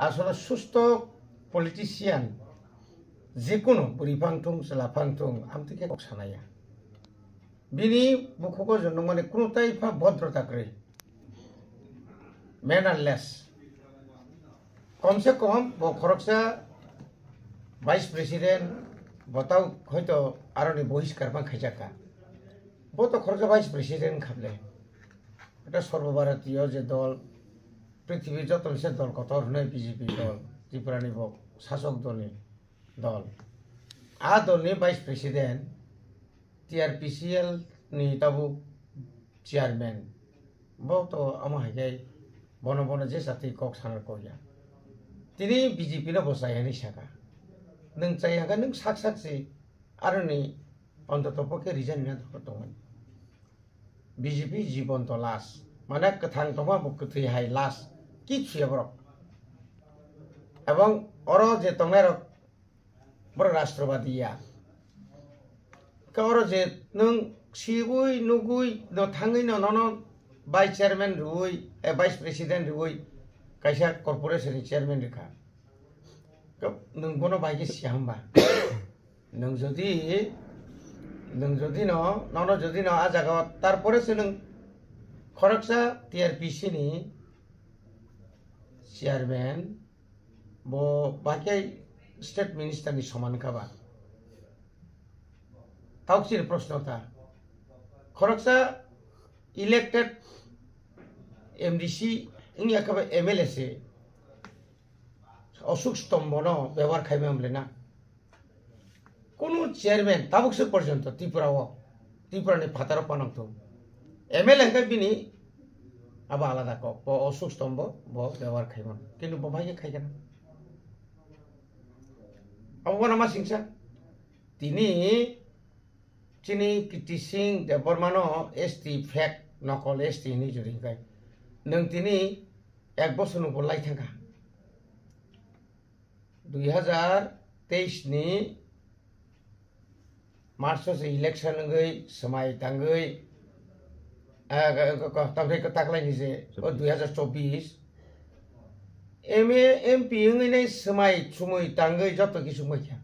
আসলে সুস্থ পলিটিশিয়ান যে কোনো বুড়িফাংথুং চেলাফাংথুং আমতিকে কক সানায়া বিনি বুকুको জন্য মানে কোনোটাই ফা ভদ্রতা করে ম্যানারলেস কমসে কম খরকসা ভাইস প্রেসিডেন্ট বতাও হয়তো আরনি বহিষ্কার বা খাইজাকা বত খরকসা ভাইস প্রেসিডেন্ট খাবলে এটা সর্বভারতীয় যে দল পৃথিবীর যত সে দল কত নয় বিজেপি দল ত্রিপুরানি শাসক দল আ দলনি vice president TRPCL ni tabu chairman bo to ama hagai bono je sati kok sanar ko ya tini BJP no bosai ani saka nung chai haga nung sak si arni ontoto poke reason na thotong BJP jibon to las mana kathang toma bukti hai las ki chhiabrok ebong oro je tongnero bor rashtrabadiya ka oro je nung Sigui nugui no thangi no vice chairman rui vice president rui kaisa corporation chairman rekha nung bono baigi siamba nung jodi no jodi no a jaga tarpore se nung khoroksa TRPC ni chairman bo bakai state minister ni soman khaba tauksir proshno ta খরকসা elected MDC ইনি একেবারে এমএলএসে অশোক স্তম্ভ ব্যবহার খাইবে আমলে না কোন chairman তাবুকসে পর্যন্ত ত্রিপুরানি ফাতার পানক্ত এমএলএ বিনি আবার আলাদা কক অশোক স্তম্ভ ব্যবহার খাইবেন কিন্তু বভাইকে খাইগে না অবনামা সিংসা তিনি Chini kitising de bormano ST fact nokol ST ni juring kai nung tini ek bosor nu bolai thanga 2023 ni March se election ngai samai tangai tamre ka taklai ni se 2024 MP ngai nei samai chumui tangai joto ki sumai kya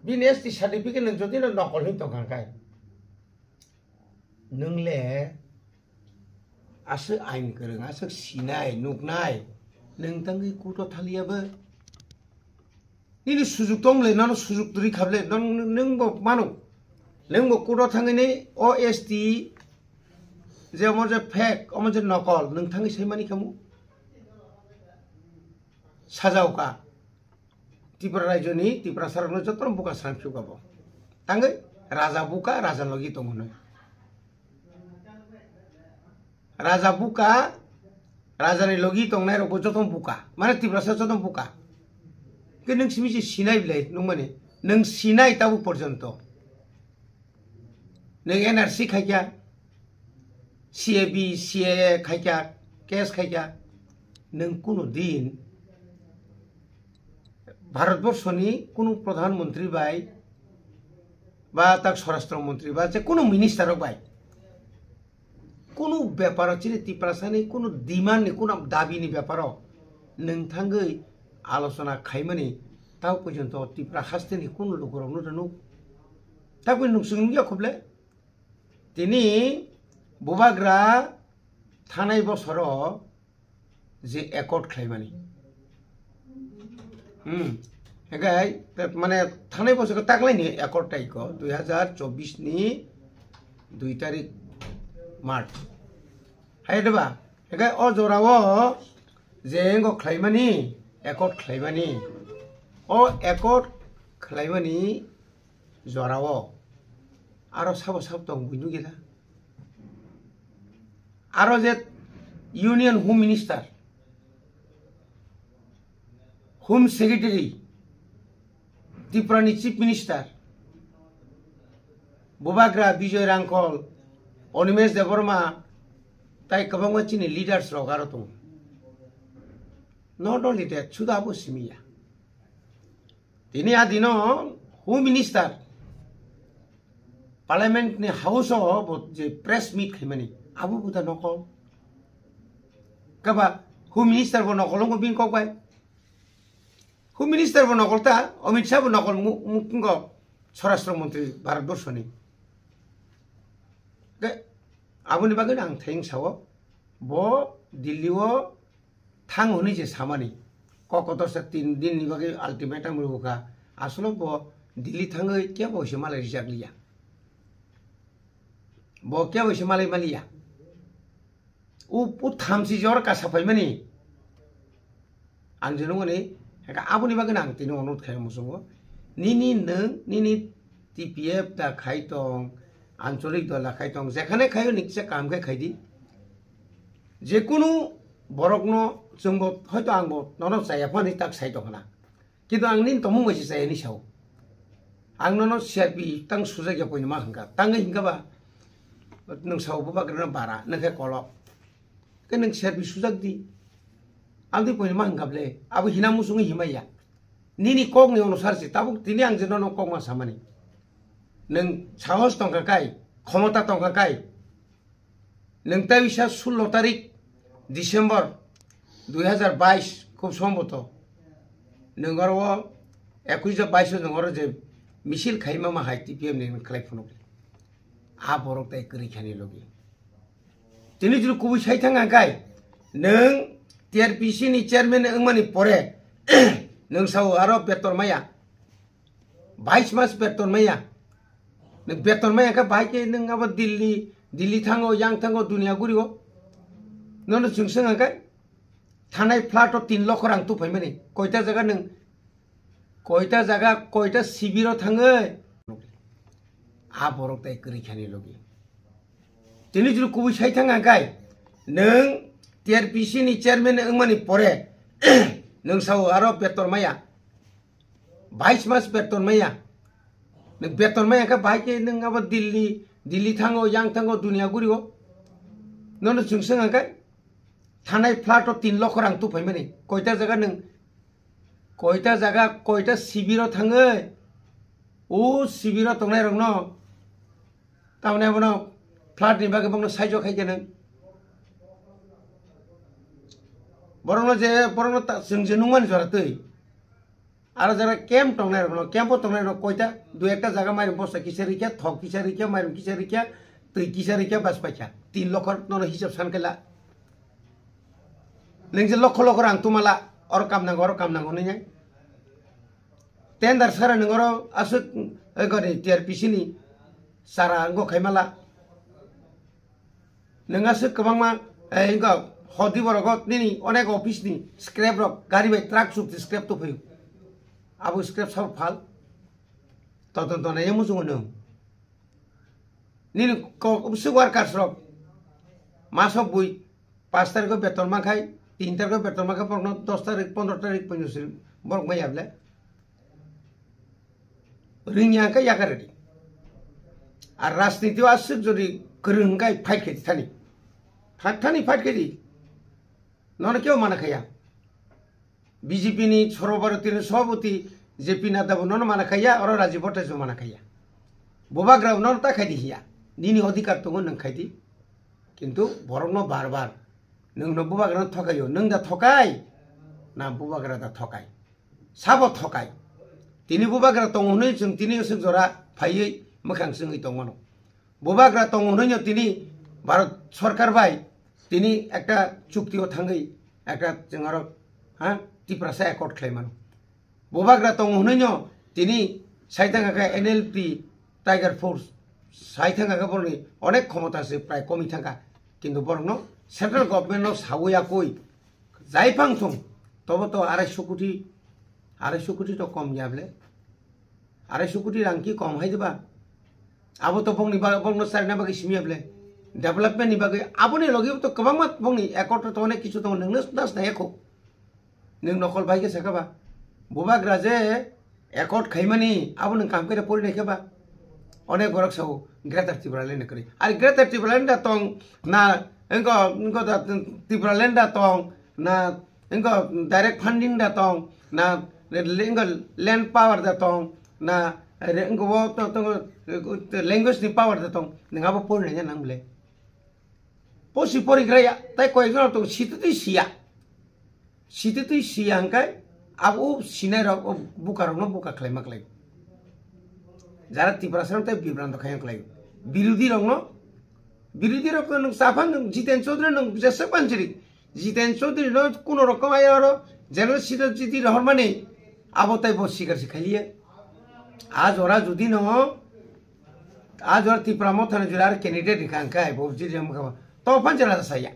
BNST certificate nung jodi no nokol hin tong kai nung le ase ain kereng ase sinai nuknai nung tangi kuto thalia ba ni sujuk tong le no sujuk turi khable nung bo manu nung bo kuto thangi nei OST je amor je fake amor je nokol nung thangi seimani kamu sajauka Tripura Rajoni, Tripura Sarangno jotron buka sarangfiu gabo. Tangai raja buka raja logi tongono. Raja buka raja ni logi tongnai ro jotron buka. Mana Tripura sa jotron buka. Ke nung simisi sinai blai nung mane nung sinai tabu porjonto. Nung NRC khaikya CAB CAA khaikya case khaikya nung kuno din ভারতবর্ষনি কোনো প্রধানমন্ত্রী by বা তাক স্বরাষ্ট্রমন্ত্রী বা যে কোনো মিনিস্টারক by কোনো ব্যাপার চিনি ত্রিপুরাসানি কোনো ডিমান্ড কোনো দাবিনি ব্যাপার নोंथांगै আলোচনা খাইমানি তাও পর্যন্ত ত্রিপুরা হাস্তেনি কোনো লোকরনো জানো তাকবে নুসুংগিয়া খবলে তিনি ববাগ্রা থানাই বছর যে একট খাইমানি হেগাই মানে থানাই বছর তাকলাইনি একটাই 2024 ni 2 তারিখ মার্চ হাইদেবা হেগাই অ জরাও জেঙ্গ খাইমানি একট খাইমানি অ একট খাইমানি জরাও আরো সাব দং বুইনু গেলা আরো যে union home minister Home Secretary, Tripurani Chief Minister, Bobagra Bijoy Rangkol, Onimesh Deborma, tai kabangwa chini leaders rogaro tung. Not only that, Chudabu Simia. Tini adino Home Minister, Parliament ni House of the press meet khimani. Abu Buddha nokol. Kaba Who minister bo nokol mo bin kokbai. Who minister bo nokol ta Amit Shah bo nokol mukingo Swarashtra Mantri Bharatbor ni. Ke aboni bagin ang theng sawo bo Delhi o thang honi je samani. Kokotor sa 3 din ni bagin ultimatum ruka. Aslo bo Delhi thangoi kya bo Himalaya rijak liya. Bo kya bo Himalaya maliya. U thamsi jor ka sapai mani. Ang jenong ni ka aboni bagin ang tinu onut khay musungo. Nini TPF da khai tong আঞ্চলিক দল খাই তং যেখানে খাইও নিকছে কাম খাই খাইদি যে কোনো বরকনো जोंब হয়তো আংবো নন চাইয়াফানি তাক সাইতো খানা কিন্তু আং নিন তমু মইছে চাইনি সাও আং নন সিআরপি তাং সুজাগে পয়নি মা হंगा तांगे हिंगाबा नों सावबो बाग्रना बारा नखे कल के नों सिआरपि सुजाग दि आंदि पयनि मा हंगाबले आबो हिना मुसुङै हिमाया निनि कगनि अनुसारसि ताबो तिनि आं जेनो न कगमा सामानि नों साहस दंखाखाय क्षमता दंखाखाय नों ताबिसा 16 तारिख डिसेम्बर 2022 खूब सम्भवत नोंगरो 21 नोंगरो जे मिसिल खाइमा माहाय टीपीएम ने खालायफुनो आ बरक ताय करिखानि लगे तिनि जुरु कुबुइ साइथांगाखाय नों टीआरपीसी नि चेयरमैन ओंमानि परे नों साव आरो बेतन माया 22 मास बेतन माया नों बेतन माया का बाइके नों अब दिल्ली थांगो yang थांगो दुनिया गुरिगो नों जोंसोंगाखाय थानाय फ्लाट 3 लाख रां तु फैमानि कयटा जायगा नों कयटा शिबिराव थाङो आ बरक ताय करिखानि लगे तिनि जुरु कुबुइ साइथांगाखाय नों टीआरपीसी नि चेयरमैन ओंमानि परे नों साव आरो बेतन माया 22 मास बेतन माया नों बेतन माया का बाइके नों अब दिल्ली थांगो yang थांगो दुनिया गुरिगो नों जोंसोंगाखाय थानाय फ्लाट 3 लाख रां तु फैमानि कयटा जायगा नों कयटा शिबिराव थाङो ओ शिबिराव थांनाय रंनो तावने बनो फ्लाट नि बागे बंनो साइजो खायगे नों बरनो जों जेनुमान जरातै आरो जरा कैम्प थांनाय रंनो कैम्पो थांनाय रंनो कयटा दु एकटा जायगा माइरं बस्ता किसारिखा थक किसारिखा माइरं किसारिखा तै किसारिखा बास पाइखा 3 लाख ननो हिसाब सानकेला नों जे लख रां तुमाला और काम नांगौ नों टेंडर सारा नोंगरो आसु गरे टीआरपीसी नि सारा अंगो खायमाला नोंगासो गोबांमा इंगो हदि बरगत निनि अनेक ऑफिस नि स्क्रैप रक गाड़ी बाय ट्राक सुप स्क्रैप तो फैयो आबो स्क्रैप सब फाल तदन तनाय मुजुङो नों निनि को वर्कार्स रक मासक बुइ 5 तारिख बेतन माखाय 3 तारिख बेतन माखाय परनो 10 तारिख 15 तारिख पयनोसि बरक मायाबले रिंगिया का यागारेडी और राजनीति आसुक जदि गोरोंगाय फाइट खेदि फाइट खेदि नन क्यों माना खाया बीजेपी नि सर्वभारतीय सभापति जेपी नड्डा नन माना खाया और राजीव भट्टाचार्य माना खाया बोबाग्राव नन ता खायदि हिया निनि अधिकार दङ नों खायदि किन्तु बरनो बार नोंनो बोबाग्रा थकायो नों दा थकाय ना बोबाग्रा दा थकाय साबो थकाय तिनि बोबाग्रा दङनो जों तिनि जों जरा फायै मोखां जोङै दङनो बोबाग्रा दङनो तिनि भारत सरकार बाय तिनि एकटा चुक्तियाव थाङै एकटा जों आरो टिप्रासा एकर्ड खालायमानो बोबाग्रा दङनो तिनि साइथांगाखा एनएलपी टाइगर फोर्स साइथांगाखा बरनि अनेक क्षमतासो प्राय कमी थांगा किन्तु बरनो सेंट्रल गभर्नमेंट सावैयाखै जायफां थं तब तो 250 कोटी तो कम जाबले 250 कोटी रां की कम हायदबा आबो तो बंगनि सारना बागै सिमियाबले डेभलपमेंट नि बागै आबोनि लगे तो गोबां मा बंगनि एकर्ड तो अनेक किछु दङ नोंनो दास नायखौ नों नकल बायगे साखाबा बोबाग्रा जे एकर्ड खायमानि आबो नों काम करे परि नायखाबा अनेक बरक साव ग्रेटर त्रिपुरालेण्ड करि आरो ग्रेटर त्रिपुरालेण्ड दं ना इंको त्रिपुरालेण्ड दं ना इंको डायरेक्ट फंडिंग दं ना लैंड पावर दं ना इंको लैंग्वेज नि पावर दं नोंहाबो फरायनाय नांबले पसि फरायग्राया ताय कयजन दं सिथुति Siya site tu siang kai abu sinai rok buka rok no buka klai maklai jara Tripura sarang tai bibrant khai klai birudi rok no safang Jiten Chaudhary no jesa panjiri Jiten Chaudhary no kono rokom ayaro general secretary jiti rahmani abo tai bo sikar sikhaliye आज ओरा जुदी न आज और Tripura मोथन जुरार candidate दिखांका है वो जी हम तो अपन चला सया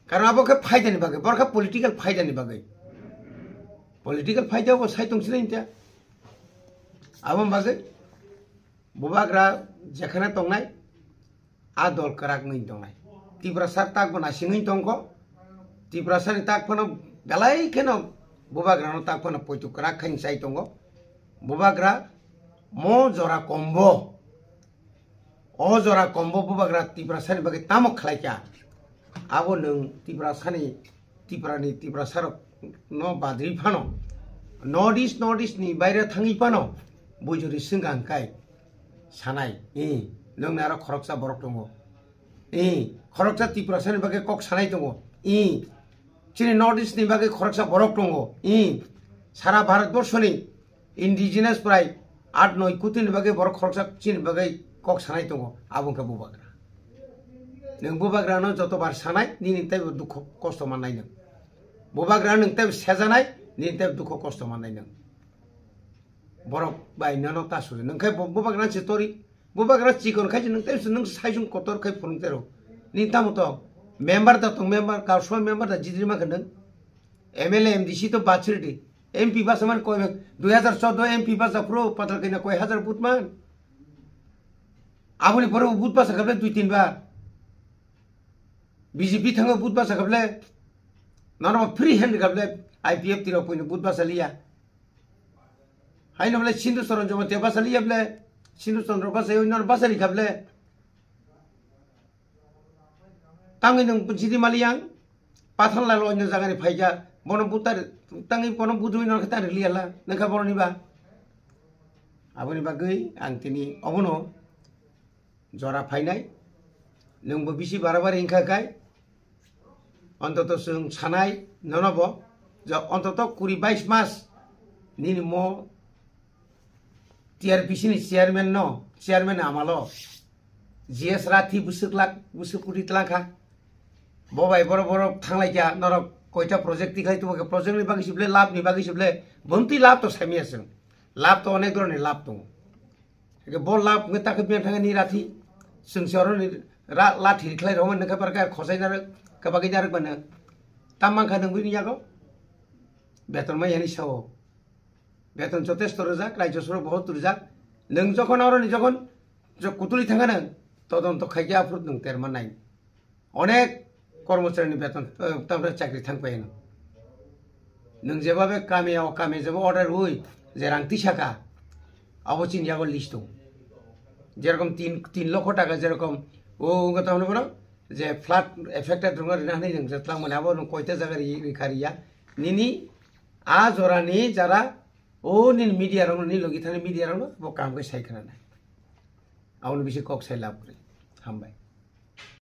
कारण अब के फायदा नहीं बगे बरका पॉलिटिकल फायदा नहीं बगे पॉलिटिकल फायदा वो साइ तुमसे नहीं था अब हम बगे बुबाग्रा जखना तंगनाय आ दल कराक नहीं तंगनाय Tripura सार ताक बना सिंगै तंगको Tripura सार ताक फनो गलाई केनो बुबाग्रा न ताक फनो पोइतु कराक खैन साइ तंगो बुबाग्रा mo jora combo o jora combo bubagra Tripura sani bagi tamok khlaika abo nung Tripura sani Tripura sarok no badri phano northeast ni baire thangi pano bujuri singang kai sanai nung naro khoroksa borok tongo khoroksa Tripura sani bagi kok sanai tongo chini northeast ni bagi khoroksa borok tongo sara bharat borsho ni indigenous prai 8-9 kutin bagai borok khoroksa chin bagai kok sanai tongo abung ka bubagra nung bubagra no joto bar sanai ni tai dukho kosto manai nung bubagra nung tai sejanai ni tai dukho kosto manai nung borok bai nano tasu nung kai bubagra chitori bubagra chikon khai nung tai nung saijung kotor khai phurung tero ni tamuto member da tong member kauswa member da jidrima kandeng MLA MDC to bachirdi MP basaman koi 2014 MP basa pro patal kena koi 1000 putman abuni poro but basa kable 2-3 bar BJP thango but basa kable nano free hand kable IPF tiro point but basa liya haino bale Sindhu Soron jomo te basa liya bale Sindhu Soron basa yo nor basa li kable tangin nung jidi maliyang pathal la lo nyo jagani phaija bono butar tangi bono budui nor kata liala naka bono ni ba aboni bagai antini obono jora phainai nungbo bisi barabar ingkha kai ontoto sung sanai nonobo jo ontoto 22 mas nini mo TRPC ni chairman amalo GS Rathi busuk telangka bobai boro thanglai ja norok koita project dikhai tu project ni bagi sible lab ni bagi sible bonti lab to sami aseng lab to onek drone lab to ke bol lab ngeta ke bian thanga ni rathi sungsoro ni la thil khlai roman ne ka parka khosai nar ka bagi jar bana tamang kha dang ni jago beton mai yani sawo beton jotesto rojak rajyo soro bahut rojak nung jokhon aro ni jokhon kutuli thanga nang todonto khaija afrut nung terman nai onek কর্মচারী বেতন তোমরা চাকরি থাকবে না নং যেভাবে কামে যাব অর্ডার হই যে রাংতি শাখা অবচিন যাগর লিস্ট যেরকম 3 লক্ষ টাকা যেরকম ও কথা হলো বড় যে ফ্ল্যাট এফেক্টেড রঙের নানি নং যেতলা মানে আবার কয়টা জায়গা রিখারিয়া নিনি আ জরানি যারা ও নিন মিডিয়া রং নি লগি থানে মিডিয়া রং ও কাম কে সাইখানা না আউন বেশি কক সাই লাভ করে হামবাই